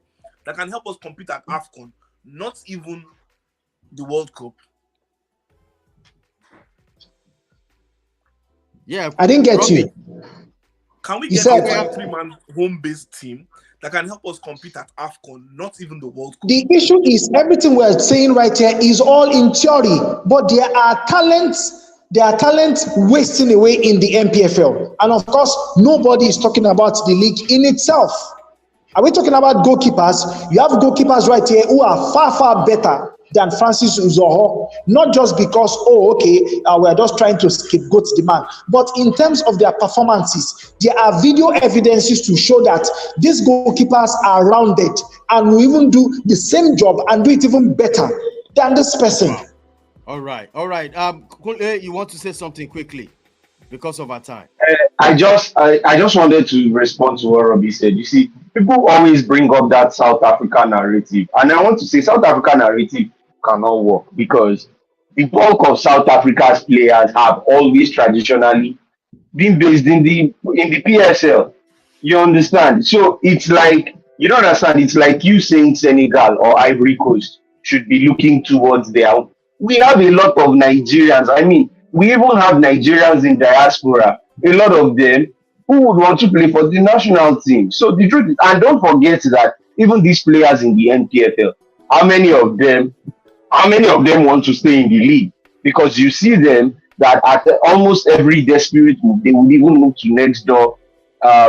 that can help us compete at AFCON, not even the World Cup. Yeah, I didn't get you. Can we get a 3-man home-based team that can help us compete at AFCON, not even the World Cup? The issue is everything we're saying right here is all in theory, but there are talents wasting away in the MPFL. And of course, nobody is talking about the league in itself. Are we talking about goalkeepers? You have goalkeepers right here who are far, far better than Francis Uzoho, not just because, we're just trying to scapegoat the man, but in terms of their performances, there are video evidences to show that these goalkeepers are rounded and will even do the same job and do it even better than this person. All right. You want to say something quickly because of our time? I just wanted to respond to what Robbie said. You see, people always bring up that South African narrative, and I want to say South African narrative cannot work because the bulk of South Africa's players have always traditionally been based in the PSL. You understand? So it's like, you don't understand, it's like you saying Senegal or Ivory Coast should be looking towards their own. We have a lot of Nigerians. I mean, we even have Nigerians in diaspora, a lot of them who would want to play for the national team. So the truth is, and don't forget that even these players in the NPFL, how many of them want to stay in the league? Because you see them that at almost every desperate move, they would even move to next door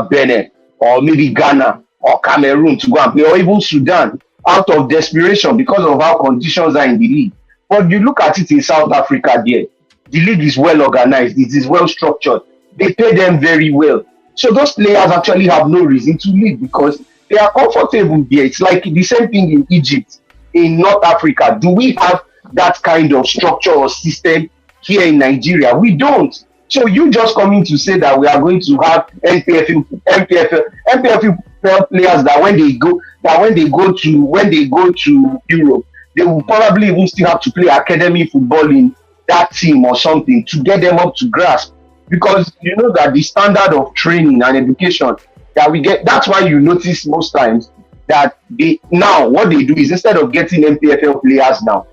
Benin or maybe Ghana or Cameroon to go and play, or even Sudan, out of desperation because of how conditions are in the league. But you look at it in South Africa there, the league is well organized, it is well structured, they pay them very well. So those players actually have no reason to leave because they are comfortable there. It's like the same thing in Egypt, in North Africa. Do we have that kind of structure or system here in Nigeria? We don't. So you just coming to say that we are going to have MPFL players that when they go to Europe, they will probably even still have to play academy football in that team or something to get them up to grasp. Because you know that the standard of training and education that we get, that's why you notice most times that what they do is instead of getting MPFL players now,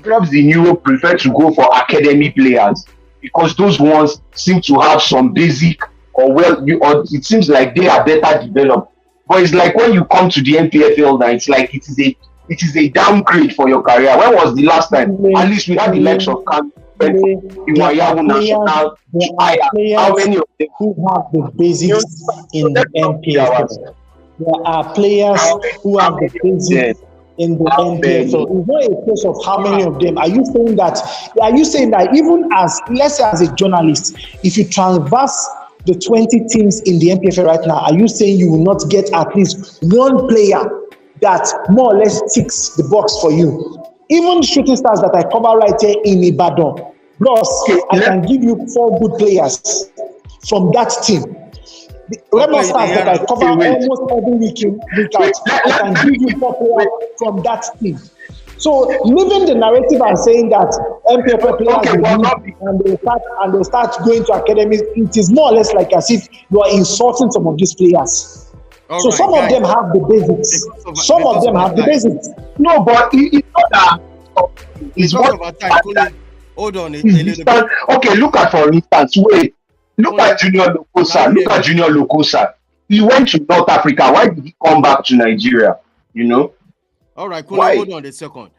clubs in Europe prefer to go for academy players because those ones seem to have some basic or it seems like they are better developed. But it's like when you come to the MPFL now, it's like it is a downgrade for your career. When was the last time? At least we had the likes of Camp. How many of them who have the basics in the MPFL? There are players who have the basics in the MPFL. It's not a case of how many of them. Are you saying that even as, let's say as a journalist, if you transverse the 20 teams in the NPFL right now, are you saying you will not get at least one player that more or less ticks the box for you? Even shooting stars that I cover right here in Ibadan, plus I can give you 4 good players from that team. Rema stars that I cover almost every week in, week out, I can give you 4 players from that team. So leaving the narrative and saying that MPFL players will leave and they'll start going to academies, it is more or less like as if you are insulting some of these players. So right, some guys, of them have the basics. Some of them have the basics. No, but it's not that. It's what of our time. Hold on a little bit. Okay, look at, for instance, look at Junior Lokosa. Look at Junior Lokosa. He went to North Africa. Why did he come back to Nigeria? You know? All right, cool. Hold on a second.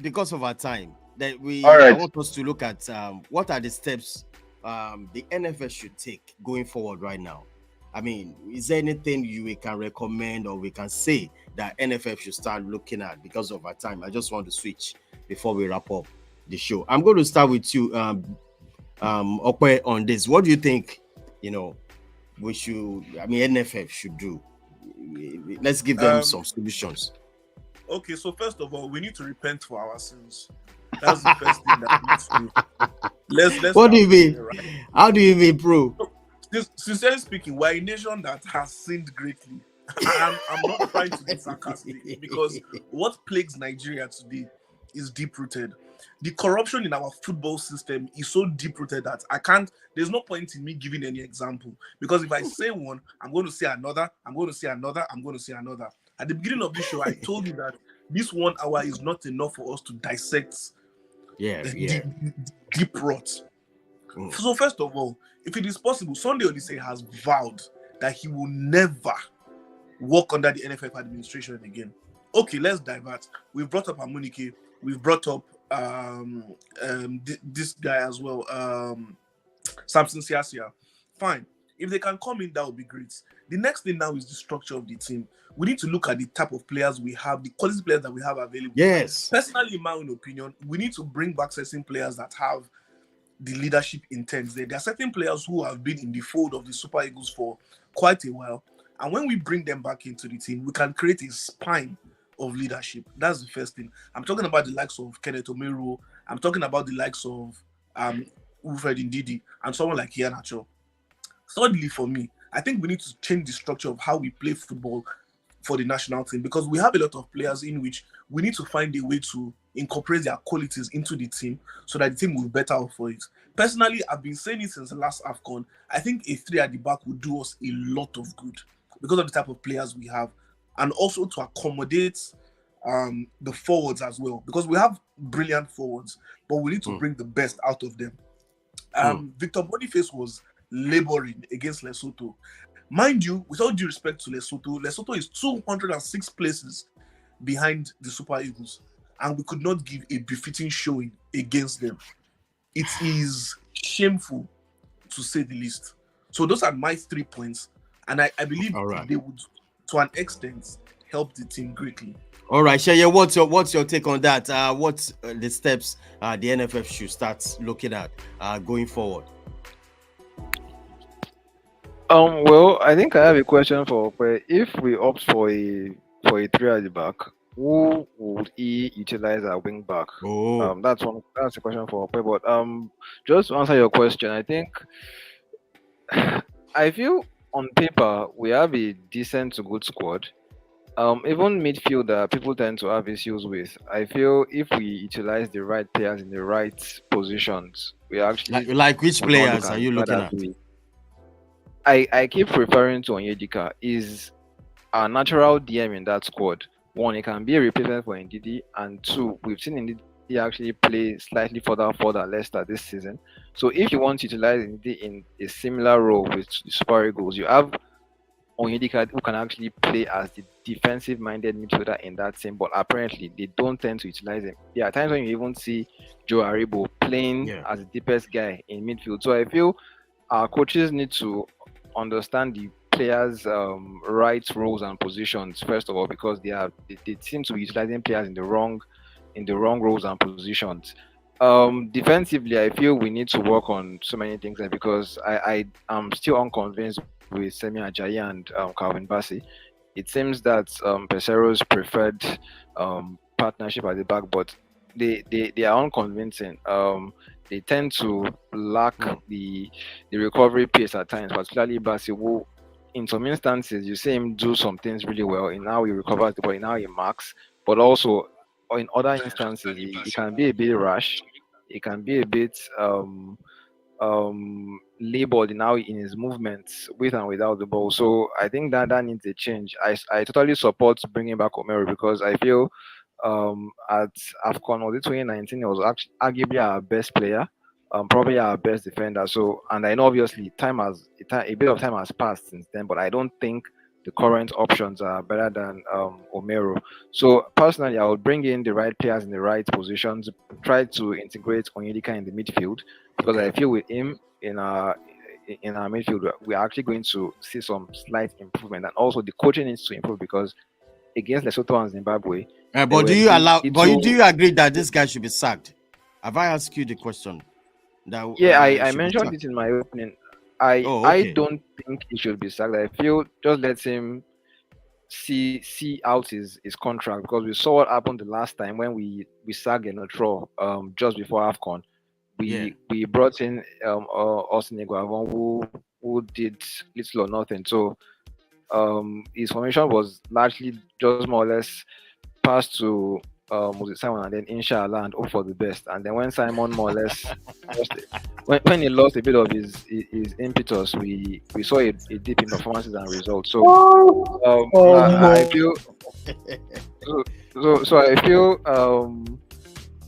Because of our time, that I want us to look at what are the steps the NFS should take going forward right now. I mean, is there anything we can recommend or we can say that NFF should start looking at because of our time? I just want to switch before we wrap up the show. I'm going to start with you, Okwe, on this. What do you think, NFF should do? Let's give them some solutions. Okay, so first of all, we need to repent for our sins. That's the first thing that we need to do. Let's what do you mean? Right. How do you mean, bro? Sincerely speaking, we're a nation that has sinned greatly. I'm not trying to be sarcastic, because what plagues Nigeria today is deep-rooted. The corruption in our football system is so deep-rooted that there's no point in me giving any example, because if I say one, I'm going to say another, I'm going to say another, I'm going to say another. At the beginning of this show, I told you that this 1 hour is not enough for us to dissect the deep rot. So first of all, if it is possible, Sunday Odyssey has vowed that he will never work under the NFF administration again. Okay, let's divert. We've brought up Amunike. We've brought up this guy as well, Samson Siasia. Fine. If they can come in, that would be great. The next thing now is the structure of the team. We need to look at the type of players we have, the quality players that we have available. Yes. Personally, in my own opinion, we need to bring back certain players that have the leadership intent there. There are certain players who have been in the fold of the Super Eagles for quite a while. And when we bring them back into the team, we can create a spine of leadership. That's the first thing. I'm talking about the likes of Kenneth Omeru. I'm talking about the likes of Wilfred Ndidi and someone like Iheanacho. Thirdly, for me, I think we need to change the structure of how we play football for the national team, because we have a lot of players in which we need to find a way to incorporate their qualities into the team so that the team will be better off for it. Personally, I've been saying it since the last AFCON. I think a 3 at the back would do us a lot of good because of the type of players we have, and also to accommodate the forwards as well, because we have brilliant forwards, but we need to bring the best out of them. Victor Boniface was laboring against Lesotho. Mind you, with all due respect to Lesotho is 206 places behind the Super Eagles, and we could not give a befitting showing against them. It is shameful, to say the least. So those are my 3 points, and I believe they would, to an extent, help the team greatly. All right, Sheye, what's your take on that? What's the steps the NFF should start looking at going forward? Well, I think I have a question for Okwe. If we opt for a 3 at the back, who would he utilize at wing back? That's a question for Okwe. But just to answer your question, I think I feel on paper we have a decent to good squad. Even midfielder, people tend to have issues with. I feel if we utilize the right players in the right positions, we actually like which players are you looking at? I keep referring to Onyedika. Is a natural DM in that squad. 1, it can be a replacement for Ndidi, and 2, we've seen Ndidi actually play slightly further than Leicester this season. So if you want to utilize Ndidi in a similar role with the Super Eagles, you have Onyedika who can actually play as the defensive-minded midfielder in that team, but apparently they don't tend to utilize him. There are times when you even see Joe Aribo playing as the deepest guy in midfield. So I feel our coaches need to understand the players' right roles and positions first of all, because they seem to be utilizing players in the wrong roles and positions. Defensively, I feel we need to work on so many things because I am still unconvinced with Semi Ajayi and Calvin Bassey. It seems that Pesero's preferred partnership at the back, but they are unconvincing. They tend to lack the recovery pace at times, particularly Bassey, who in some instances you see him do some things really well in how he recovers the ball, in how he marks, but also in other instances he can be a bit rash. He can be a bit labored now in his movements with and without the ball. So I think that needs a change. I totally support bringing back Omero because I feel at AFCON, was it 2019, he was actually arguably our best player, probably our best defender. So, and I know obviously a bit of time has passed since then, but I don't think the current options are better than Omero. So personally, I would bring in the right players in the right positions, try to integrate Onyedika in the midfield because I feel with him in our midfield, we're actually going to see some slight improvement, and also the coaching needs to improve because against Lesotho and Zimbabwe. But do you agree that this guy should be sacked? Have I asked you the question? I mentioned it in my opening. I don't think he should be sacked. I feel just let him see out his contract because we saw what happened the last time when we sacked Genotro just before AFCON. We brought in Austin Iguavon who did little or nothing. So his formation was largely just more or less passed to Simon and then inshallah and hope for the best. And then when Simon more or less when he lost a bit of his impetus, we saw a dip in performances and results. So I feel so I feel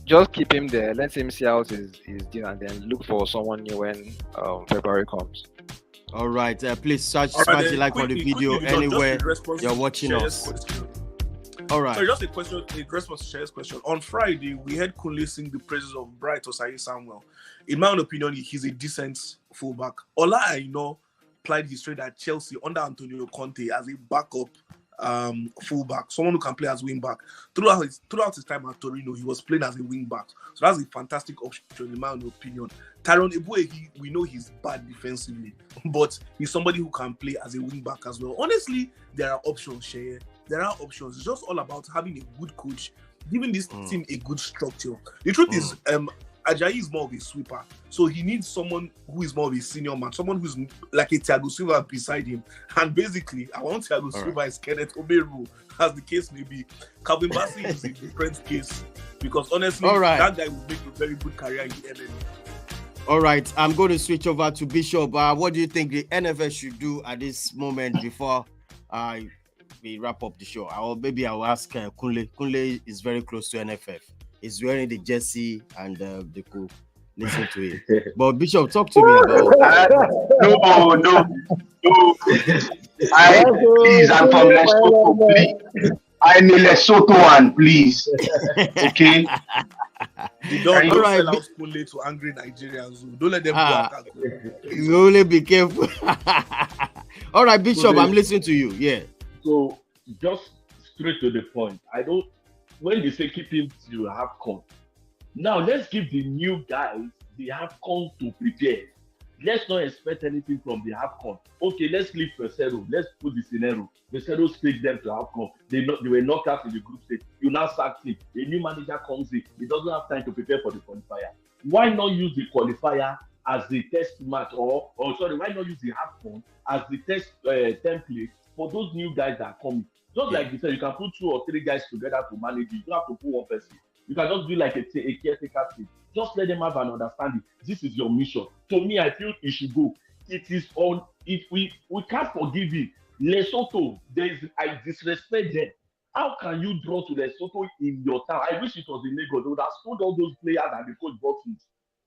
just keep him there, let him see out his deal, and then look for someone new when February comes. All right, please smash the like on the video anywhere you're watching us. All right. So just a question, a response to Shay's question. On Friday, we heard Kunle sing the praises of Bright Osayi Samuel. In my own opinion, he's a decent fullback. Ola Aina plied his trade at Chelsea under Antonio Conte as a backup fullback, someone who can play as wing back. Throughout his time at Torino, he was playing as a wing back. So that's a fantastic option in my own opinion. Tyrone Ebue, we know he's bad defensively, but he's somebody who can play as a wing back as well. Honestly, there are options, Shay. There are options. It's just all about having a good coach, giving this team a good structure. The truth is, Ajayi is more of a sweeper, so he needs someone who is more of a senior man, someone who's like a Thiago Silva beside him. And basically, I want Thiago Silva is Kenneth Omeru, as the case may be. Calvin Bassey is a different case because honestly, that guy will make a very good career in the NNL. All right, I'm going to switch over to Bishop. What do you think the NFL should do at this moment before we wrap up the show? I'll ask Kunle. Kunle is very close to NFF. He's wearing the jersey and the cool. Listen to it. But Bishop, talk to me about. No. Please, I'm from Lesotho. Please. I'm a Lesotho one, please. Okay. Don't sell out Kunle to angry Nigerians. Don't let them go out. You only be careful. All right, Bishop, I'm listening to you. Yeah. So just straight to the point. When they say keep him to AFCON, now let's give the new guys the AFCON to prepare. Let's not expect anything from the AFCON. Okay, let's leave Pesero. Let's put the scenario. Pesero takes them to AFCON. They were knocked out in the group stage. You now sack him. A new manager comes in. He doesn't have time to prepare for the qualifier. Why not use the qualifier as the test match why not use the AFCON as the test template for those new guys that are coming? Just like you said, you can put 2 or 3 guys together to manage it. You don't have to put one person. You can just do like a caretaker team. Just let them have an understanding. This is your mission. To me, I feel it should go. It is on. If we can't forgive it. Lesotho, I disrespect them. How can you draw to Lesotho in your town? I wish it was in Lagos. They would have sold all those players and the coach bought it.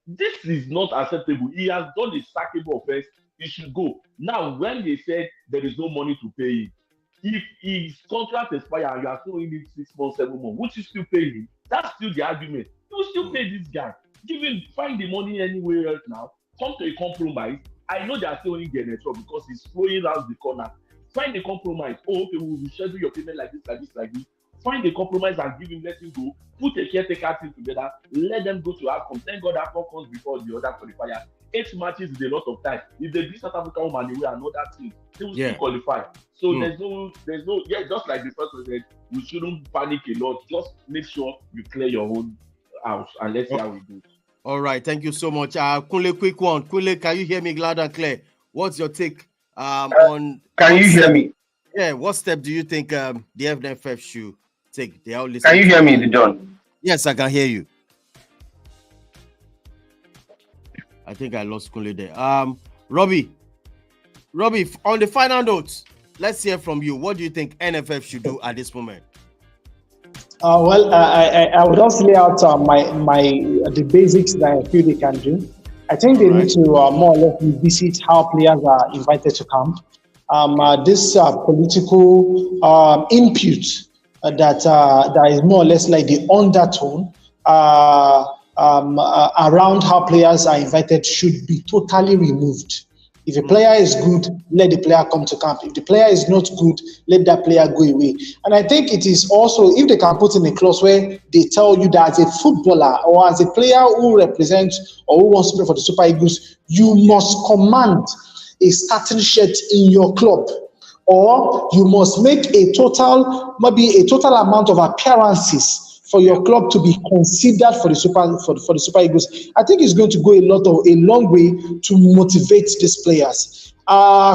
This is not acceptable. He has done a sackable offense. He should go. Now, when they said there is no money to pay him, if his contract expires and you are still in it 6 months, 7 months, would you still pay him? That's still the argument. You still pay this guy. Find the money anywhere else now. Come to a compromise. I know they are still in Genetro because he's flowing around the corner. Find a compromise. Oh, okay, we'll schedule your payment like this. find a compromise and give him, let him go. Put a caretaker team together, let them go to AFCON. Thank God AFCON comes before the other qualifier. 8 matches is a lot of time. If they beat South Africa home and away and other teams, they will still qualify. So there's no, just like the first one said, we shouldn't panic a lot. Just make sure you clear your own house and let's see how we do. All right, thank you so much. Kunle, quick one. Kunle, can you hear me loud and clear? What's your take on? Can you hear me? Yeah, what step do you think the FNFF should take? Can you hear me, John? Yes, I can hear you. I think I lost Kunle there. Robbie, on the final notes, let's hear from you. What do you think NFF should do at this moment? Well, I would also lay out the basics that I feel they can do. I think they need to more or less revisit how players are invited to camp. This political input that is more or less like the undertone around how players are invited should be totally removed. If a player is good, let the player come to camp. If the player is not good, let that player go away. And I think it is also, if they can put in a clause where they tell you that as a footballer or as a player who represents or who wants to play for the Super Eagles, you must command a starting shirt in your club, or you must make a total amount of appearances for your club to be considered for the Super Eagles. I think it's going to go a long way to motivate these players.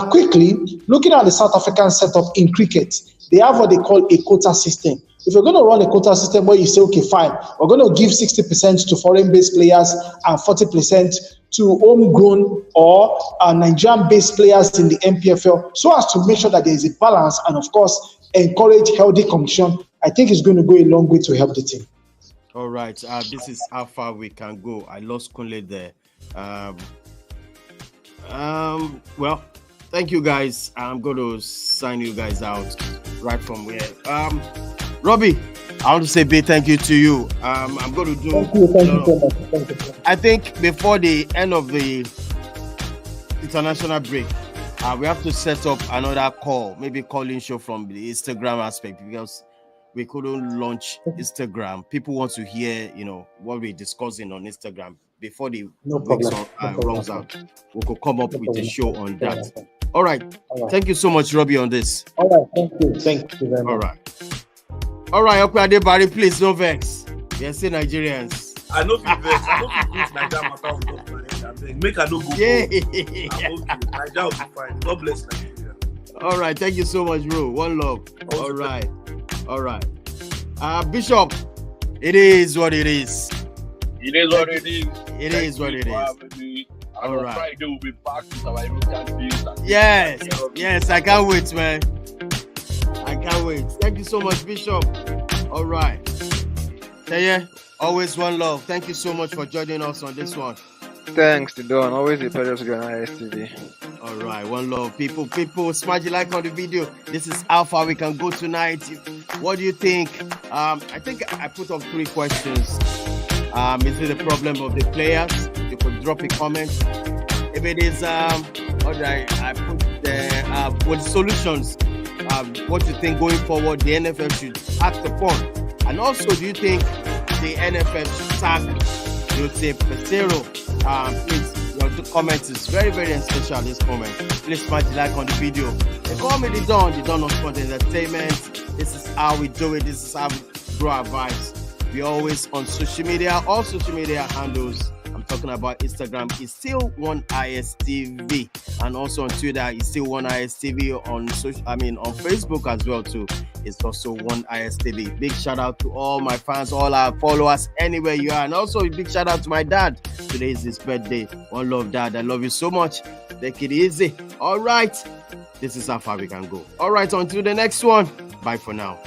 Quickly, looking at the South African setup in cricket, they have what they call a quota system. If you're going to run a quota system where you say, okay, fine, we're going to give 60% to foreign-based players and 40% to homegrown or Nigerian-based players in the MPFL, so as to make sure that there is a balance and, of course, encourage healthy competition, I think it's going to go a long way to help the team. All right. This is how far we can go. I lost Kunle there. Well, thank you guys. I'm going to sign you guys out right from here. Robbie, I want to say big thank you to you. I'm going to do. Thank you so much. Thank you. I think before the end of the international break, we have to set up another call, maybe calling show from the Instagram aspect, because we couldn't launch Instagram. People want to hear, what we're discussing on Instagram before the weeks runs out. We could come up with a show on that. All right. Thank you so much, Robbie, on this. All right. Thank you very much. All right. Okay, Barry, please, no vex. We are still Nigerians. I know if vex. I know if Nigeria matter. Make I no go. Yeah. Nigeria will be fine. God bless Nigeria. All right. Thank you so much, bro. One love. All right. Bishop, it is what it is. It is what it is. It is what it is. All right. Friday we'll be back with our European days. Yes, I can't wait, man. I can't wait. Thank you so much, Bishop. All right. Teye, always one love. Thank you so much for joining us on this one. Thanks, Don. Always a pleasure to be on ISTV. All right, one love. People, smash the like on the video. This is how far we can go tonight. What do you think? I think I put up 3 questions. Is it a problem of the players? You could drop a comment. If it is, all right, I put with solutions. What do you think going forward the NFF should act upon? And also, do you think the NFF should tag Jose Pesero? Please, your comment is very, very essential at this moment. Please smash the like on the video. They call me the Don of Sport Entertainment. This is how we do it. This is how we grow our vibes. We always on social media, all social media handles. I'm talking about Instagram is still One ISTV, and also on Twitter is still One ISTV. On Facebook as well too. It's also One ISTV. Big shout out to all my fans, all our followers, anywhere you are, and also a big shout out to my dad. Today is his birthday. One love, Dad. I love you so much. Take it easy. All right, this is how far we can go. All right, on to the next one. Bye for now.